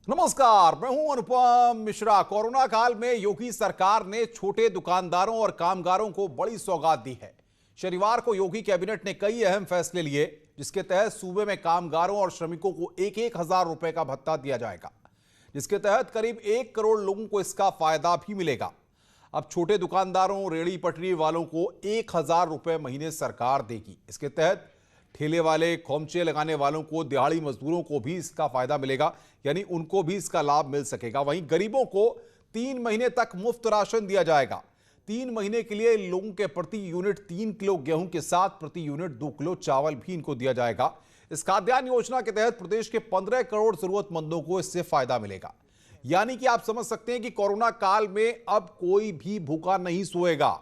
नमस्कार, मैं हूं अनुपम मिश्रा। कोरोना काल में योगी सरकार ने छोटे दुकानदारों और कामगारों को बड़ी सौगात दी है। शनिवार को योगी कैबिनेट ने कई अहम फैसले लिए, जिसके तहत सूबे में कामगारों और श्रमिकों को एक हजार रुपए का भत्ता दिया जाएगा, जिसके तहत करीब 1 करोड़ लोगों को इसका फायदा भी मिलेगा। अब छोटे दुकानदारों, रेहड़ी पटरी वालों को 1,000 रुपए महीने सरकार देगी। इसके तहत ठेले वाले, खोमचे लगाने वालों को, दिहाड़ी मजदूरों को भी इसका फायदा मिलेगा, यानी उनको भी इसका लाभ मिल सकेगा। वहीं गरीबों को 3 महीने तक मुफ्त राशन दिया जाएगा। 3 महीने के लिए लोगों के प्रति यूनिट 3 किलो गेहूं के साथ प्रति यूनिट 2 किलो चावल भी इनको दिया जाएगा। इस खाद्यान्न योजना के तहत प्रदेश के 15 करोड़ जरूरतमंदों को इससे फायदा मिलेगा। यानी कि आप समझ सकते हैं कि कोरोना काल में अब कोई भी भूखा नहीं सोएगा।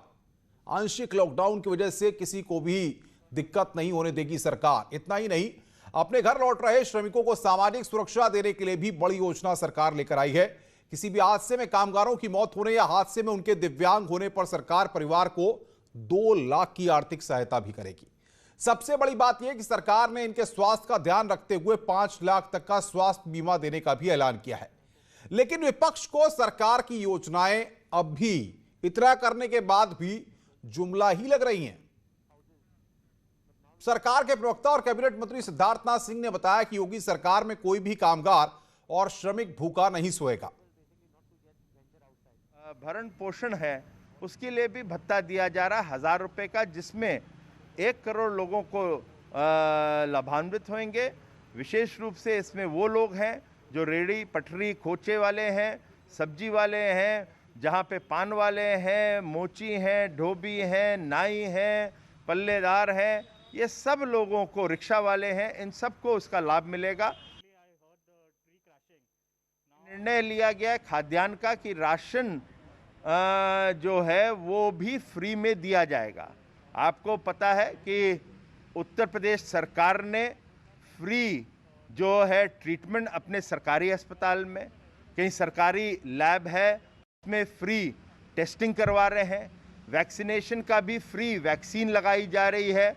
आंशिक लॉकडाउन की वजह से किसी को भी दिक्कत नहीं होने देगी सरकार। इतना ही नहीं, अपने घर लौट रहे श्रमिकों को सामाजिक सुरक्षा देने के लिए भी बड़ी योजना सरकार लेकर आई है। किसी भी हादसे में कामगारों की मौत होने या हादसे में उनके दिव्यांग होने पर सरकार परिवार को 2 लाख की आर्थिक सहायता भी करेगी। सबसे बड़ी बात यह कि सरकार ने इनके स्वास्थ्य का ध्यान रखते हुए 5 लाख तक का स्वास्थ्य बीमा देने का भी ऐलान किया है। लेकिन विपक्ष को सरकार की योजनाएं अब भी इतना करने के बाद भी जुमला ही लग रही हैं। सरकार के प्रवक्ता और कैबिनेट मंत्री सिद्धार्थनाथ सिंह ने बताया कि योगी सरकार में कोई भी कामगार और श्रमिक भूखा नहीं सोएगा। भरण पोषण है उसके लिए भी भत्ता दिया जा रहा है 1,000 रुपए का, जिसमें 1 करोड़ लोगों को लाभान्वित होंगे। विशेष रूप से इसमें वो लोग हैं जो रेहड़ी पटरी खोचे वाले हैं, सब्जी वाले हैं, जहाँ पे पान वाले हैं, मोची हैं, धोबी हैं, नाई हैं, पल्लेदार हैं, ये सब लोगों को, रिक्शा वाले हैं, इन सबको उसका लाभ मिलेगा। निर्णय लिया गया है खाद्यान्न का कि राशन जो है वो भी फ्री में दिया जाएगा। आपको पता है कि उत्तर प्रदेश सरकार ने फ्री जो है ट्रीटमेंट अपने सरकारी अस्पताल में, कहीं सरकारी लैब है उसमें फ्री टेस्टिंग करवा रहे हैं। वैक्सीनेशन का भी फ्री वैक्सीन लगाई जा रही है।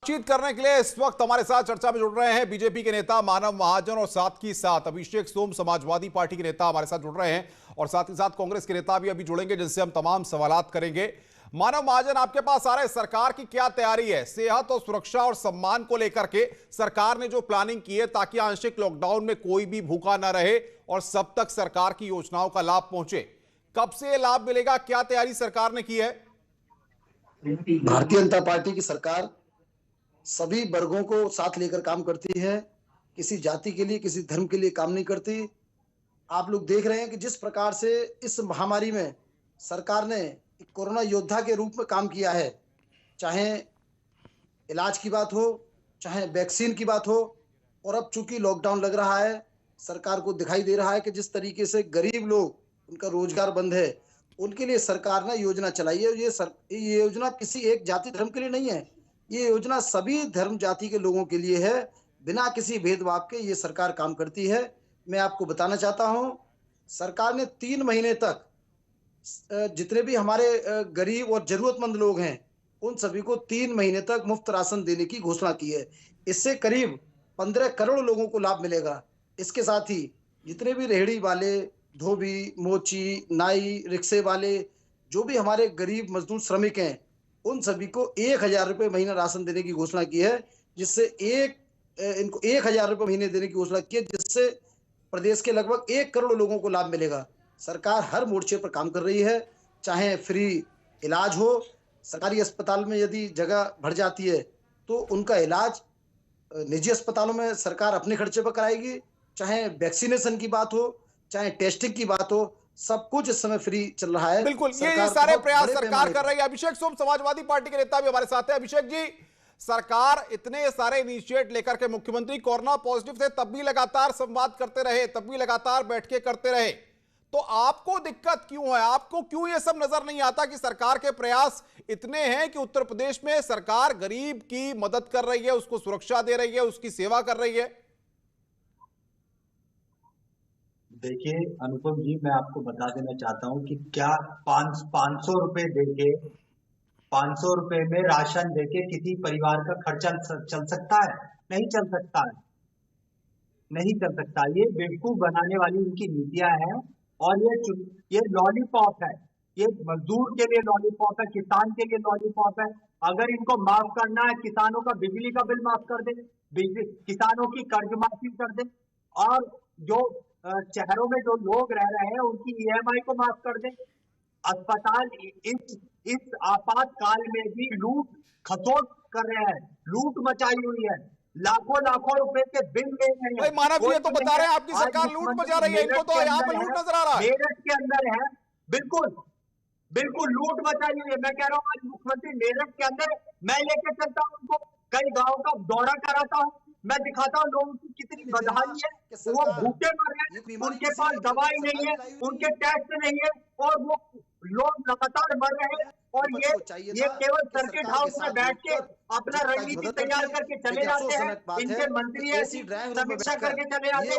बातचीत करने के लिए इस वक्त हमारे साथ चर्चा में जुड़ रहे हैं बीजेपी के नेता मानव महाजन और साथ ही साथ अभिषेक सोम, समाजवादी पार्टी के नेता हमारे साथ जुड़ रहे हैं, और साथ ही साथ कांग्रेस के नेता भी अभी जुड़ेंगे, जिनसे हम तमाम सवालात करेंगे। मानव महाजन, आपके पास आ रहे, सरकार की क्या तैयारी है सेहत और सुरक्षा और सम्मान को लेकर के? सरकार ने जो प्लानिंग की है ताकि आंशिक लॉकडाउन में कोई भी भूखा न रहे और सब तक सरकार की योजनाओं का लाभ पहुंचे, कब से लाभ मिलेगा? क्या तैयारी सरकार ने की है? भारतीय जनता पार्टी की सरकार सभी वर्गों को साथ लेकर काम करती है, किसी जाति के लिए, किसी धर्म के लिए काम नहीं करती। आप लोग देख रहे हैं कि जिस प्रकार से इस महामारी में सरकार ने एक कोरोना योद्धा के रूप में काम किया है, चाहे इलाज की बात हो, चाहे वैक्सीन की बात हो, और अब चूंकि लॉकडाउन लग रहा है, सरकार को दिखाई दे रहा है कि जिस तरीके से गरीब लोग, उनका रोजगार बंद है, उनके लिए सरकार ने योजना चलाई है। ये योजना किसी एक जाति धर्म के लिए नहीं है, ये योजना सभी धर्म जाति के लोगों के लिए है। बिना किसी भेदभाव के ये सरकार काम करती है। मैं आपको बताना चाहता हूं, सरकार ने 3 महीने तक जितने भी हमारे गरीब और जरूरतमंद लोग हैं, उन सभी को 3 महीने तक मुफ्त राशन देने की घोषणा की है। इससे करीब 15 करोड़ लोगों को लाभ मिलेगा। इसके साथ ही जितने भी रेहड़ी वाले, धोबी, मोची, नाई, रिक्शे वाले, जो भी हमारे गरीब मजदूर श्रमिक हैं, उन सभी को 1,000 रुपए महीना राशन देने की घोषणा की है, जिससे इनको 1,000 रुपए महीने देने की घोषणा की है, जिससे प्रदेश के लगभग 1 करोड़ लोगों को लाभ मिलेगा। सरकार हर मोर्चे पर काम कर रही है, चाहे फ्री इलाज हो, सरकारी अस्पताल में यदि जगह भर जाती है तो उनका इलाज निजी अस्पतालों में सरकार अपने खर्चे पर कराएगी। चाहे वैक्सीनेशन की बात हो, चाहे टेस्टिंग की बात हो, सब कुछ इस समय फ्री चल रहा है। बिल्कुल, ये सारे प्रयास सरकार कर रही है। अभिषेक सोम, समाजवादी पार्टी के नेता भी हमारे साथ है। अभिषेक जी, सरकार इतने सारे इनिशिएट लेकर के, मुख्यमंत्री कोरोना पॉजिटिव थे तब भी लगातार संवाद करते रहे, तब भी लगातार बैठकें करते रहे, तो आपको दिक्कत क्यों है? आपको क्यों ये सब नजर नहीं आता कि सरकार के प्रयास इतने हैं कि उत्तर प्रदेश में सरकार गरीब की मदद कर रही है, उसको सुरक्षा दे रही है, उसकी सेवा कर रही है? देखिए अनुपम जी, मैं आपको बता देना चाहता हूं कि क्या 500 रुपए देके, 500 रुपए में राशन देके किसी परिवार का खर्चा चल सकता है? नहीं चल सकता है। नहीं चल सकता। ये बेवकूफ बनाने वाली उनकी नीतियां हैं और ये लॉलीपॉप है। ये मजदूर के लिए लॉलीपॉप है, किसान के लिए लॉलीपॉप है। अगर इनको माफ करना है, किसानों का बिजली का बिल माफ कर दे, किसानों की कर्ज माफी कर दे, और जो शहरों में जो लोग रह रहे हैं उनकी ईएमआई को माफ कर दे। अस्पताल इस आपातकाल में भी लूट खसोट कर रहे हैं, लूट मचाई हुई है, लाखों लाखों रुपए के बिल ले रहे हैं। भाई मानव जी ये तो बता रहे हैं आपकी सरकार लूट मचा रही है, इनको तो यहाँ पे लूट नजर आ रहा है। मेरठ के अंदर है, बिल्कुल बिल्कुल लूट मचाई हुई है। मैं कह रहा हूँ आज मुख्यमंत्री मेरठ के अंदर, मैं लेके चलता हूँ उनको, कई गाँव का दौरा कराता हूँ, मैं दिखाता हूँ लोगों की कितनी बदहाली है। वो भूखे मर रहे हैं, उनके पास दवाई नहीं है, उनके टेस्ट नहीं है, और वो लोग लगातार मर रहे हैं। और ये केवल सर्किट हाउस में बैठ के अपना रणनीति तैयार करके चले जाते हैं। इनके मंत्री समीक्षा करके चले जाते हैं।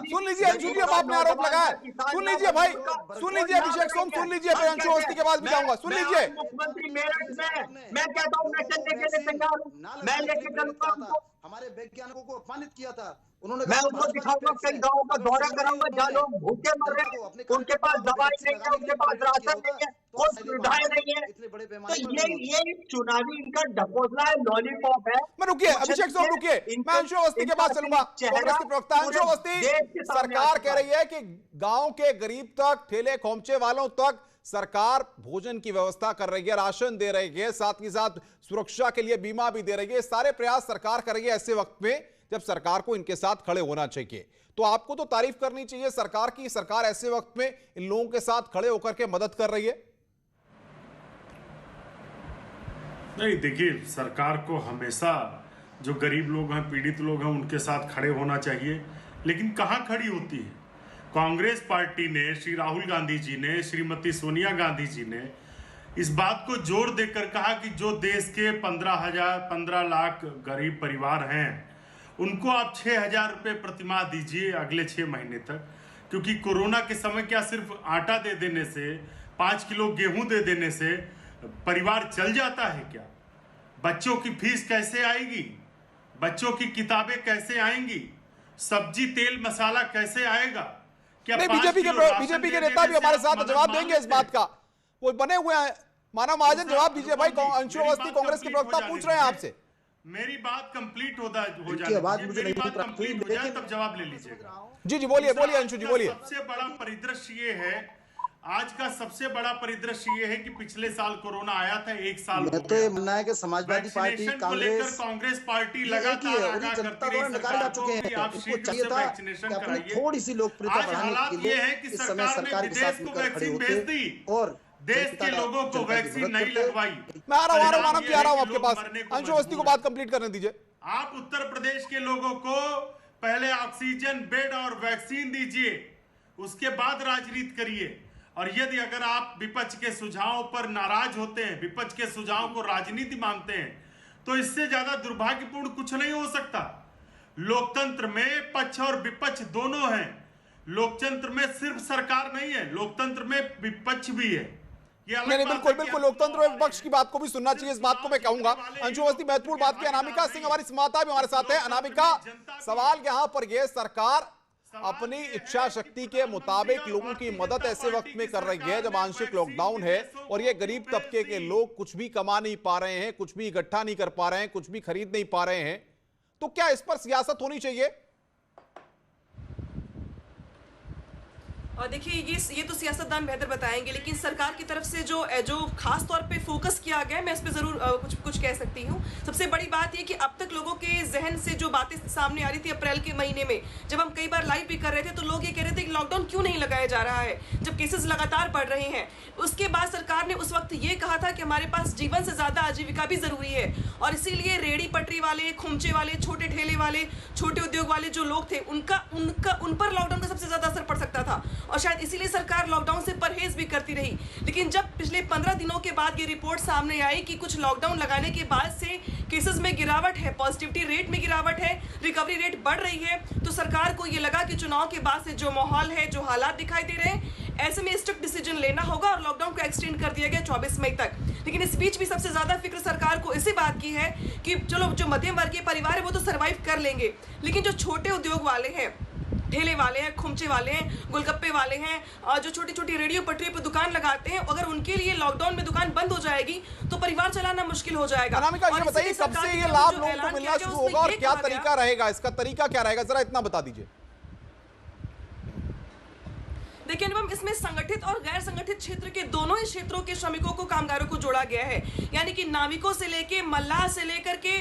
सुन लीजिए अंशु जी, अब आपने आरोप लगाया, सुन लीजिए भाई, सुन लीजिए अभिषेक सोम, सुन लीजिए, फिर अंशु अवस्थी के बाद भी जाऊंगा। सुन लीजिए, मुख्यमंत्री मेरठ में मैं कहता हूँ मैं चलने के लिए तैयार हूँ, मैं लेके चलूंगा उनको। हमारे वैज्ञानिकों को अपमानित किया था उन्होंने, मैं उनको दिखाऊंगा, कई गाँवों का दौरा कराऊंगा जहाँ लोग भूखे मर रहे हैं, उनके पास दवाई नहीं है, उनके पास राशन नहीं है, कोई सुविधाएं नहीं है। तो ये चुनावी इनका ढकोसला है, लॉलीपॉप है। मैं रुकिए अभिषेक सोम, रुकिए, मैं अंशु अवस्थी के पास चलूंगा। कांग्रेस के प्रवक्ता अंशु अवस्थी, सरकार कह रही है कि गांव के गरीब तक, ठेले खोमचे वालों तक सरकार भोजन की व्यवस्था कर रही है, राशन दे रही है, साथ ही साथ सुरक्षा के लिए बीमा भी दे रही है। सारे प्रयास सरकार कर रही है ऐसे वक्त में जब सरकार को इनके साथ खड़े होना चाहिए। तो आपको तो तारीफ करनी चाहिए सरकार की, सरकार ऐसे वक्त में इन लोगों के साथ खड़े होकर के मदद कर रही है। नहीं, देखिए, सरकार को हमेशा जो गरीब लोग हैं, पीड़ित लोग हैं, उनके साथ खड़े होना चाहिए, लेकिन कहाँ खड़ी होती है? कांग्रेस पार्टी ने, श्री राहुल गांधी जी ने, श्रीमती सोनिया गांधी जी ने इस बात को जोर देकर कहा कि जो देश के 15 लाख गरीब परिवार हैं उनको आप 6,000 रुपये प्रतिमाह दीजिए अगले 6 महीने तक, क्योंकि कोरोना के समय क्या सिर्फ आटा दे देने से, 5 किलो गेहूं दे देने से परिवार चल जाता है क्या? बच्चों की फीस कैसे आएगी? बच्चों की किताबें कैसे आएंगी? सब्जी तेल मसाला कैसे आएगा? क्या नहीं, बीजेपी के नेता भी हमारे साथ जवाब देंगे इस बात का, वो बने हुए हैं। मानव महाजन जवाब दीजिए भाई, अंशु अवस्थी कांग्रेस के प्रवक्ता पूछ रहे हैं आपसे। मेरी बात कंप्लीट हो जाए, मेरी बात कंप्लीट हो जाए तब जवाब ले लीजिएगा। जी बोलिए अंशु जी बोलिए। सबसे बड़ा परिदृश्य ये है, आज का सबसे बड़ा परिदृश्य ये है कि पिछले साल कोरोना आया था, 1 साल हो तो ये मानना है कि समाजवादी पार्टी, कांग्रेस पार्टी लगातार आगाह करती रही सरकार को कि आप शीघ्र से वैक्सीनेशन कराइए। थोड़ी सी लोकप्रियता आज हालात ये है कि सरकार ने विदेश को वैक्सीन भेज दी और देश के लोगों को वैक्सीन नहीं लगवाई। मैं आ रहा हूं आपके पास, अंशु अवस्थी को बात कंप्लीट करने दीजिए। आप उत्तर प्रदेश के लोगों को पहले ऑक्सीजन बेड और वैक्सीन दीजिए, उसके बाद राजनीति करिए। और यदि अगर आप विपक्ष के सुझावों पर नाराज होते हैं, विपक्ष के सुझावों को राजनीति मानते हैं, तो इससे ज्यादा दुर्भाग्यपूर्ण कुछ नहीं हो सकता। लोकतंत्र में पक्ष और विपक्ष दोनों हैं। लोकतंत्र में सिर्फ सरकार नहीं है, लोकतंत्र में विपक्ष भी है। नहीं, बिल्कुल लोकतंत्र में विपक्ष की बात को भी सुनना चाहिए, इस बात को मैं कहूंगा। अंशु अवस्थी महत्वपूर्ण बात की। अनामिका सिंह हमारी संवाददाता भी हमारे साथ है। अनामिका, सवाल यहाँ पर यह, सरकार अपनी इच्छा शक्ति के मुताबिक लोगों की मदद ऐसे वक्त में कर रही है जब आंशिक लॉकडाउन है और ये गरीब तबके के लोग कुछ भी कमा नहीं पा रहे हैं, कुछ भी इकट्ठा नहीं कर पा रहे हैं, कुछ भी खरीद नहीं पा रहे हैं, तो क्या इस पर सियासत होनी चाहिए? और देखिए ये तो सियासतदान बेहतर बताएंगे, लेकिन सरकार की तरफ से जो खास तौर पे फोकस किया गया है, मैं इस पे जरूर कुछ कह सकती हूँ। सबसे बड़ी बात ये कि अब तक लोगों के जहन से जो बातें सामने आ रही थी अप्रैल के महीने में, जब हम कई बार लाइव भी कर रहे थे, तो लोग ये कह रहे थे कि लॉकडाउन क्यों नहीं लगाया जा रहा है जब केसेस लगातार बढ़ रहे हैं। उसके बाद सरकार ने उस वक्त ये कहा था कि हमारे पास जीवन से ज्यादा आजीविका भी जरूरी है, और इसीलिए रेहड़ी पटरी वाले, खोमचे वाले, छोटे ठेले वाले, छोटे उद्योग वाले जो लोग थे, उन पर लॉकडाउन का सबसे ज्यादा असर पड़ सकता था। और शायद इसीलिए सरकार लॉकडाउन से परहेज भी करती रही। लेकिन जब पिछले 15 दिनों के बाद ये रिपोर्ट सामने आई कि कुछ लॉकडाउन लगाने के बाद से केसेस में गिरावट है, पॉजिटिविटी रेट में गिरावट है, रिकवरी रेट बढ़ रही है, तो सरकार को ये लगा कि चुनाव के बाद से जो माहौल है, जो हालात दिखाई दे रहे हैं, ऐसे में स्ट्रिक्ट डिसीजन लेना होगा और लॉकडाउन को एक्सटेंड कर दिया गया 24 मई तक। लेकिन इस बीच भी सबसे ज्यादा फिक्र सरकार को इसी बात की है कि चलो जो मध्यम वर्गीय परिवार है वो तो सर्वाइव कर लेंगे, लेकिन जो छोटे उद्योग वाले हैं, ठेले वाले हैं, खुमचे वाले हैं, गोलगप्पे वाले हैं, और जो छोटी छोटी रेडियो पटरी पर दुकान लगाते हैं, अगर उनके लिए लॉकडाउन में दुकान बंद हो जाएगी तो परिवार चलाना मुश्किल हो जाएगा। अनामिका, ये बताइए कब से ये लाभ लोगों को मिलना शुरू होगा और क्या तरीका रहेगा, इसका तरीका क्या रहेगा, जरा इतना बता दीजिए। देखिए अनुपम, इसमें संगठित और गैर संगठित क्षेत्र के दोनों ही क्षेत्रों के श्रमिकों को, कामगारों को जोड़ा गया है। यानी कि नाविकों से लेके, मल्लाह से लेकर के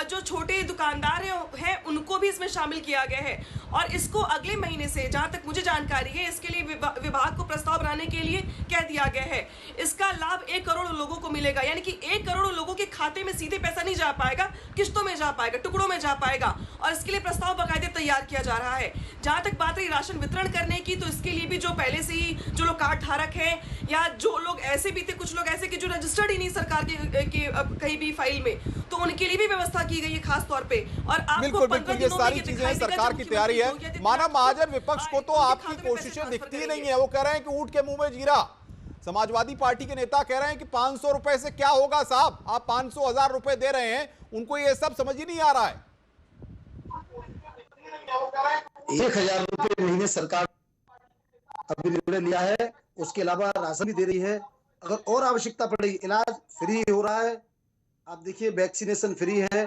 जो छोटे दुकानदार हैं उनको भी इसमें शामिल किया गया है। और इसको अगले महीने से, जहां तक मुझे जानकारी है, इसके लिए विभाग को प्रस्ताव बनाने के लिए कह दिया गया है। इसका लाभ 1 करोड़ लोगों को मिलेगा, यानी कि 1 करोड़ लोगों के खाते में सीधे पैसा नहीं जा पाएगा, किश्तों में जा पाएगा, टुकड़ों में जा पाएगा। और इसके लिए प्रस्ताव बाकायदे तैयार किया जा रहा है। जहां तक बात रही राशन वितरण करने की, तो इसके लिए भी जो पहले से ही जो लोग कार्ड धारक हैं या जो लोग ऐसे भी थे, कुछ लोग ऐसे कि जो रजिस्टर्ड ही नहीं सरकार के कहीं भी फाइल में, तो उनके लिए भी व्यवस्था की गई है खास तौर पे। और आपको बिल्कुल बिल्कुल, ये सारी चीजें सरकार की तैयारी है। मानव महाजन, विपक्ष को तो आपकी कोशिशें दिखती ही नहीं है, वो कह रहे हैं कि ऊंट के मुंह में जीरा। समाजवादी पार्टी के नेता कह रहे हैं कि 500 रुपए से क्या होगा साहब, आप 500 1000 रुपए दे रहे हैं, उनको ये सब समझ ही नहीं आ रहा है। 1000 रुपए महीने सरकार अभी निर्णय लिया है, उसके अलावा राशन भी दे रही है। अगर और आवश्यकता पड़ेगी, इलाज फ्री हो रहा है, आप देखिए वैक्सीनेशन फ्री है,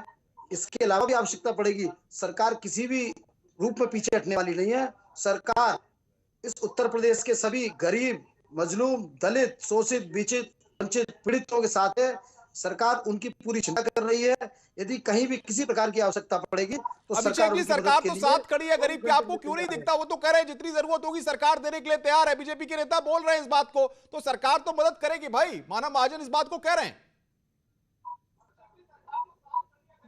इसके अलावा भी आवश्यकता पड़ेगी, सरकार किसी भी रूप में पीछे हटने वाली नहीं है। सरकार इस उत्तर प्रदेश के सभी गरीब, मजलूम, दलित, शोषित, वंचित, पीड़ितों के साथ है। सरकार उनकी पूरी चिंता कर रही है। यदि कहीं भी किसी प्रकार की आवश्यकता पड़ेगी तो अभिषेक जी, सरकार तो साथ खड़ी है गरीब के, आपको क्यों नहीं दिखता? वो तो कह रहे हैं जितनी जरूरत होगी सरकार देने के लिए तैयार है, बीजेपी के नेता बोल रहे हैं इस बात को, तो सरकार तो मदद करेगी भाई। मानव महाजन इस बात को कह रहे हैं।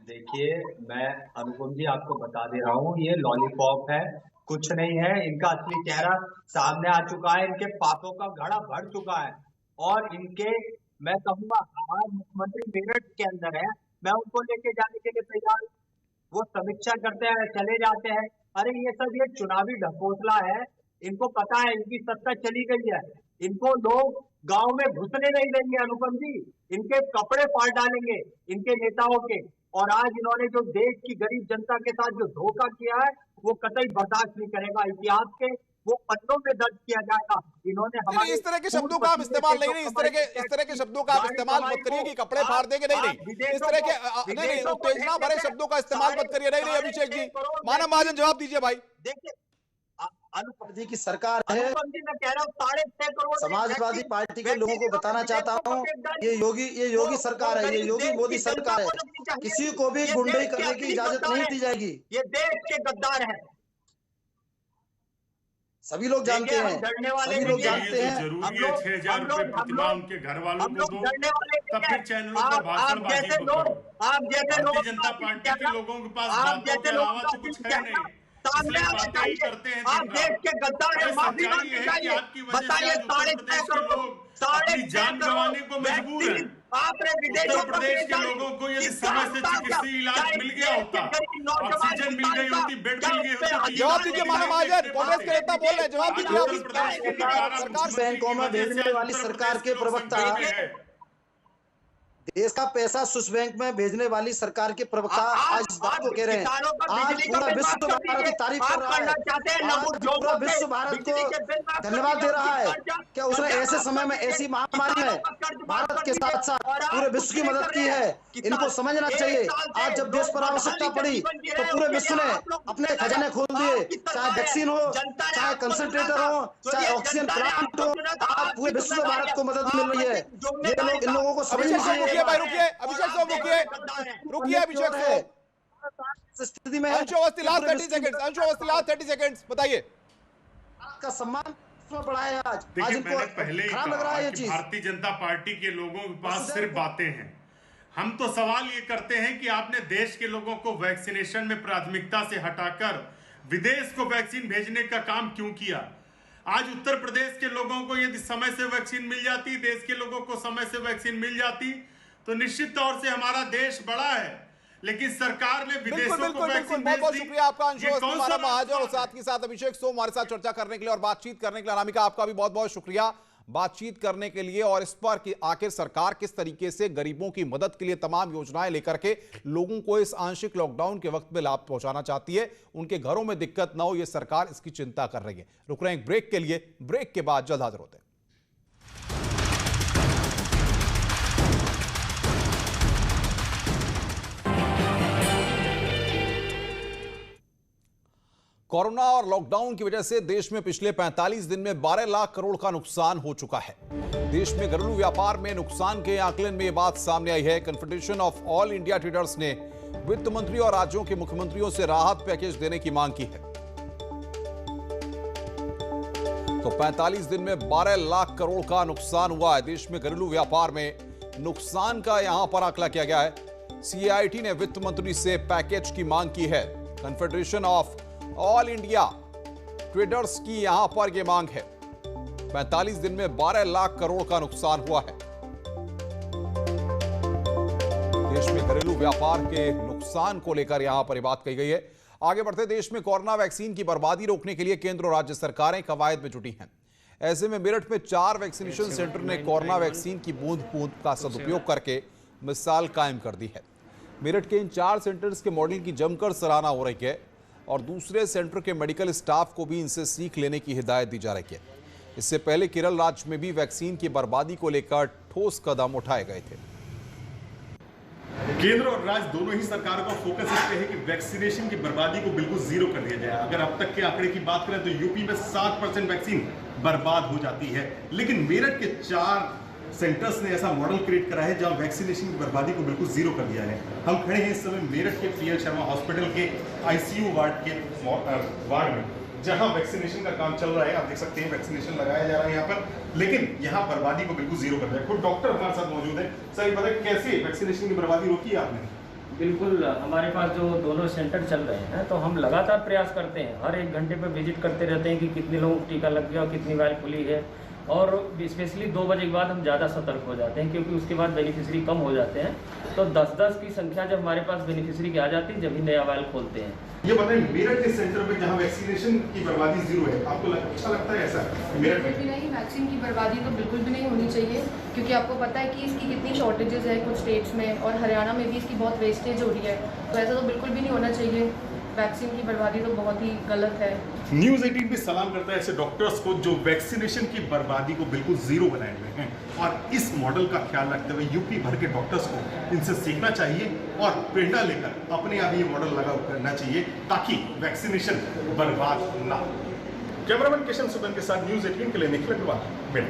देखिए, मैं अनुपम जी आपको बता दे रहा हूँ, ये लॉलीपॉप है, कुछ नहीं है। इनका असली चेहरा सामने आ चुका है, इनके पापों का घड़ा भर चुका है। और इनके, मैं कहूंगा, हमारे मुख्यमंत्री मेरठ के अंदर है, मैं उनको लेके जाने के लिए तैयार। वो समीक्षा करते हैं, चले जाते हैं। अरे ये सब ये चुनावी ढकोसला है, इनको पता है इनकी सत्ता चली गई है, इनको लोग गांव में घुसने नहीं देंगे अनुपम जी, इनके कपड़े फाड़ डालेंगे इनके नेताओं के। और आज इन्होंने जो देश की गरीब जनता के साथ जो धोखा किया है, वो कतई बर्दाश्त नहीं करेगा। इतिहास के वो पन्नों में दर्ज किया जाएगा। इन्होंने हमारे इस तरह के शब्दों का आप इस्तेमाल नहीं, इस तरह के शब्दों का आप इस्तेमाल मत करिए कि कपड़े फाड़ देंगे। नहीं, इस तरह के नहीं, उत्तेजना भरे शब्दों का इस्तेमाल मत करिए। नहीं अभिषेक जी, मानव महाजन जवाब दीजिए भाई। देखिए, अनुपम जी की सरकार है, समाजवादी पार्टी के लोगों को बताना चाहता हूँ, ये योगी सरकार है, ये योगी मोदी सरकार है। किसी को भी गुंडई करने की इजाजत नहीं दी जाएगी। ये देश के गद्दार है, सभी लोग जानते हैं, सभी लोग जानते हैं। जरूरी है 6000 रुपए प्रतिमाह उनके घर वालों को दो, तब फिर चैनलों पर भाषणबाजी को करो। भारतीय जनता पार्टी के लोगों के पास बातों के अलावा तो कुछ है नहीं, इसलिए बातें ही करते हैं। आप देश के गद्दार हैं, माफी मांगनी चाहिए। बताइए, 6.5 करोड़ अपनी जान गंवाने को मजबूर है। आपने उत्तर प्रदेश के लोगों को यदि समय से चिकित्सीय इलाज मिल गया होता, ऑक्सीजन मिल गई होती, बेड मिल गई होती। जवाब दीजिए मानव महाजन, कांग्रेस के नेता बोल रहे हैं, जवाब दीजिए। सरकार बैंकों में भेजने वाली सरकार के प्रवक्ता, देश का पैसा स्विस बैंक में भेजने वाली सरकार के प्रवक्ता आज इस बात को कह रहे हैं। आज पूरा विश्व भारत की तारीफ कर रहा है, आज पूरा विश्व भारत को धन्यवाद दे रहा है। क्या उसने ऐसे समय में, ऐसी महामारी में भारत के साथ साथ पूरे विश्व की मदद की है? इनको समझना चाहिए। आज जब देश पर आवश्यकता पड़ी तो पूरे विश्व ने अपने खजाने खोल दिए, चाहे वैक्सीन हो, चाहे कंसंट्रेटर हो, चाहे ऑक्सीजन प्लांट हो, आज पूरे विश्व में भारत को मदद मिल रही है। ये लोग, इन लोगों को समझना चाहिए। भाई रुकिए, अभिषेक साहब रुकिए, अभिषेक साहब स्थिति में अंशु अवस्थी लास्ट 30 सेकंड्स बताइए। का सम्मान बढ़ा है आज। देखिए, मैंने पहले ही कहा कि भारतीय जनता पार्टी के लोगों के पास सिर्फ बातें हैं। हम तो सवाल ये करते हैं कि आपने देश के लोगों को वैक्सीनेशन में प्राथमिकता से हटाकर विदेश को वैक्सीन भेजने का काम क्यों किया? आज उत्तर प्रदेश के लोगों को यदि समय से वैक्सीन मिल जाती, देश के लोगों को समय से वैक्सीन मिल जाती, तो निश्चित तौर से हमारा देश बड़ा है। लेकिन सरकार ने विदेशों को वैक्सीन बहुत बहुत शुक्रिया आपका अंशु महाजन और साथ ही साथ अभिषेक सोम हमारे साथ चर्चा करने के लिए और बातचीत करने के लिए। अनामिका, आपका भी बहुत बहुत शुक्रिया बातचीत करने के लिए और इस पर कि आखिर सरकार किस तरीके से गरीबों की मदद के लिए तमाम योजनाएं लेकर के लोगों को इस आंशिक लॉकडाउन के वक्त में लाभ पहुंचाना चाहती है, उनके घरों में दिक्कत ना हो, यह सरकार इसकी चिंता कर रही है। रुक रहे हैं एक ब्रेक के लिए, ब्रेक के बाद जल्द हाजिर होते हैं। कोरोना और लॉकडाउन की वजह से देश में पिछले 45 दिन में 12 लाख करोड़ का नुकसान हो चुका है। देश में घरेलू व्यापार में नुकसान के आकलन में यह बात सामने आई है। Confederation of all India traders ने वित्त मंत्री और राज्यों के मुख्यमंत्रियों से राहत पैकेज देने की मांग की है। तो 45 दिन में 12 लाख करोड़ का नुकसान हुआ है। देश में घरेलू व्यापार में नुकसान का यहां पर आंकड़ा किया गया है। CIT ने वित्त मंत्री से पैकेज की मांग की है। Confederation of all India traders की यहां पर यह मांग है। 45 दिन में 12 लाख करोड़ का नुकसान हुआ है। देश में घरेलू व्यापार के नुकसान को लेकर यहां पर यह बात कही गई है। आगे बढ़ते, देश में कोरोना वैक्सीन की बर्बादी रोकने के लिए केंद्र और राज्य सरकारें कवायद में जुटी हैं। ऐसे में मेरठ में 4 वैक्सीनेशन सेंटर ने कोरोना वैक्सीन की बूंद बूंद का सदुपयोग करके मिसाल कायम कर दी है। मेरठ के इन 4 सेंटर्स के मॉडल की जमकर सराहना हो रही है और दूसरे सेंटर के मेडिकल स्टाफ को भी इनसे सीख लेने की हिदायत दी जा रही है। इससे पहले केरल राज्य में भी वैक्सीन की बर्बादी को लेकर ठोस कदम उठाए गए थे। केंद्र और राज्य दोनों ही सरकारों का फोकस इस पे है कि वैक्सीनेशन की बर्बादी को बिल्कुल जीरो कर दिया जाए। अगर अब तक के आंकड़े की बात करें तो यूपी में 60% वैक्सीन बर्बाद हो जाती है, लेकिन मेरठ के 4 सेंटर्स ने ऐसा मॉडल क्रिएट करा है जहां वैक्सीनेशन की बर्बादी को बिल्कुल जीरो कर दिया है। हम खड़े हैं इस समय मेरठ के PL शर्मा हॉस्पिटल के ICU वार्ड में, जहां वैक्सीनेशन का काम चल रहा है। आप देख सकते हैं वैक्सीनेशन लगाया जा रहा है यहाँ पर, लेकिन यहाँ बर्बादी को बिल्कुल जीरो कर दिया है। खुद डॉक्टर हमारे साथ मौजूद है। सर ये बताइए, कैसे वैक्सीनेशन की बर्बादी रोकी है आपने? बिल्कुल, हमारे पास जो दोनों सेंटर चल रहे हैं तो हम लगातार प्रयास करते हैं, हर 1 घंटे पे विजिट करते रहते हैं कि कितने लोगों को टीका लग गया और कितनी वाइल खुली है। और स्पेशली 2 बजे के बाद हम ज़्यादा सतर्क हो जाते हैं, क्योंकि उसके बाद बेनिफिशियरी कम हो जाते हैं। तो 10-10 की संख्या जब हमारे पास बेनिफिशियरी की आ जाती है, जब ही नया वाइल खोलते हैं। ये बताइए, मेरठ के सेंटर में जहां वैक्सीनेशन की बर्बादी जीरो है, आपको अच्छा लगता है ऐसा? बिल्कुल भी नहीं, वैक्सीन की बर्बादी तो बिल्कुल भी नहीं होनी चाहिए, क्योंकि आपको पता है कि इसकी कितनी शॉर्टेजेस है कुछ स्टेट्स में, और हरियाणा में भी इसकी बहुत वेस्टेज हो रही है। तो ऐसा तो बिल्कुल भी नहीं होना चाहिए। वैक्सीन की बर्बादी तो बहुत ही गलत है। न्यूज़ 18 भी सलाम करता है ऐसे डॉक्टर्स को जो वैक्सीनेशन की बर्बादी को बिल्कुल जीरो बनाए हुए हैं, और इस मॉडल का ख्याल रखते हुए यूपी भर के डॉक्टर्स को इनसे सीखना चाहिए और प्रेरणा लेकर अपने आप ये मॉडल लागू करना चाहिए, ताकि वैक्सीनेशन बर्बाद ना हो। कैमरामैन किशन सुबन के साथ न्यूज़ 18 के लिए निखिल अग्रवाल।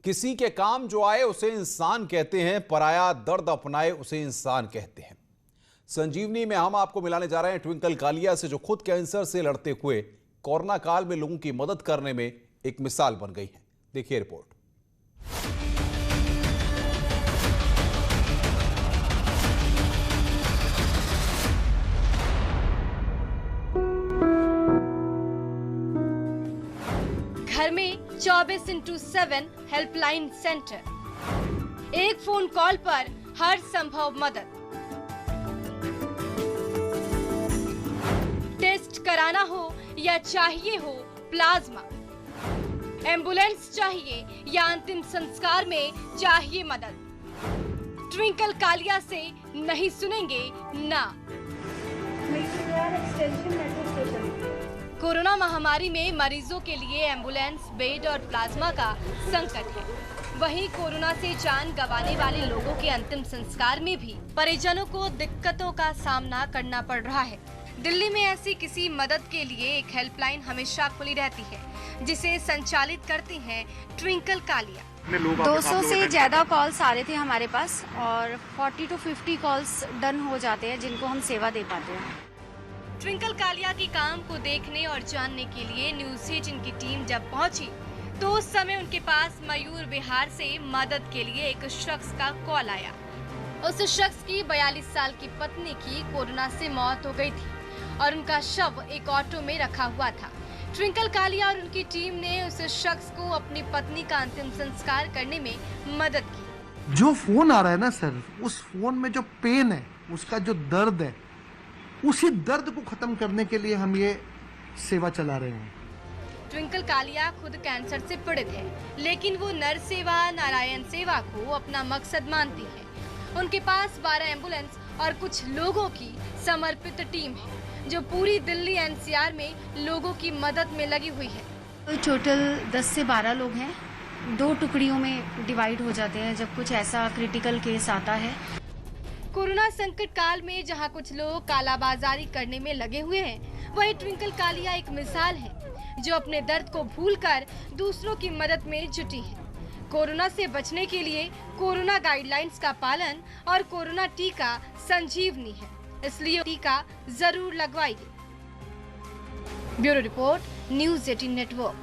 किसी के काम जो आए उसे इंसान कहते हैं, पराया दर्द अपनाए उसे इंसान कहते हैं। संजीवनी में हम आपको मिलाने जा रहे हैं ट्विंकल कालिया से, जो खुद कैंसर से लड़ते हुए कोरोना काल में लोगों की मदद करने में एक मिसाल बन गई है। देखिए रिपोर्ट। घर में 24/7 हेल्पलाइन सेंटर, एक फोन कॉल पर हर संभव मदद। टेस्ट कराना हो या चाहिए हो प्लाज्मा, एम्बुलेंस चाहिए या अंतिम संस्कार में चाहिए मदद, ट्विंकल कालिया से नहीं सुनेंगे ना। कोरोना महामारी में मरीजों के लिए एम्बुलेंस, बेड और प्लाज्मा का संकट है। वहीं कोरोना से जान गंवाने वाले लोगों के अंतिम संस्कार में भी परिजनों को दिक्कतों का सामना करना पड़ रहा है। दिल्ली में ऐसी किसी मदद के लिए एक हेल्पलाइन हमेशा खुली रहती है, जिसे संचालित करती हैं ट्विंकल कालिया। 200 से ज़्यादा कॉल्स आ रहे थे हमारे पास, और 40 to 50 कॉल्स डन हो जाते हैं जिनको हम सेवा दे पाते हैं। ट्विंकल कालिया के काम को देखने और जानने के लिए न्यूज़ 18 की टीम जब पहुंची, तो उस समय उनके पास मयूर बिहार से मदद के लिए एक शख्स का कॉल आया। उस शख्स की 42 साल की पत्नी की कोरोना से मौत हो गई थी और उनका शव एक ऑटो में रखा हुआ था। ट्विंकल कालिया और उनकी टीम ने उस शख्स को अपनी पत्नी का अंतिम संस्कार करने में मदद की। जो फोन आ रहा है ना सर, उस फोन में जो पेन है, उसका जो दर्द है, उसी दर्द को खत्म करने के लिए हम ये सेवा चला रहे हैं। ट्विंकल कालिया खुद कैंसर से पीड़ित है, लेकिन वो नर सेवा नारायण सेवा को अपना मकसद मानती है। उनके पास 12 एम्बुलेंस और कुछ लोगों की समर्पित टीम है जो पूरी दिल्ली एनसीआर में लोगों की मदद में लगी हुई है। टोटल 10 से 12 लोग हैं, 2 टुकड़ियों में डिवाइड हो जाते हैं जब कुछ ऐसा क्रिटिकल केस आता है। कोरोना संकट काल में जहां कुछ लोग कालाबाजारी करने में लगे हुए हैं, वहीं ट्विंकल कालिया एक मिसाल है जो अपने दर्द को भूलकर दूसरों की मदद में जुटी है। कोरोना से बचने के लिए कोरोना गाइडलाइंस का पालन और कोरोना टीका संजीवनी है, इसलिए टीका जरूर लगवाइए। Bureau report, news 18 network.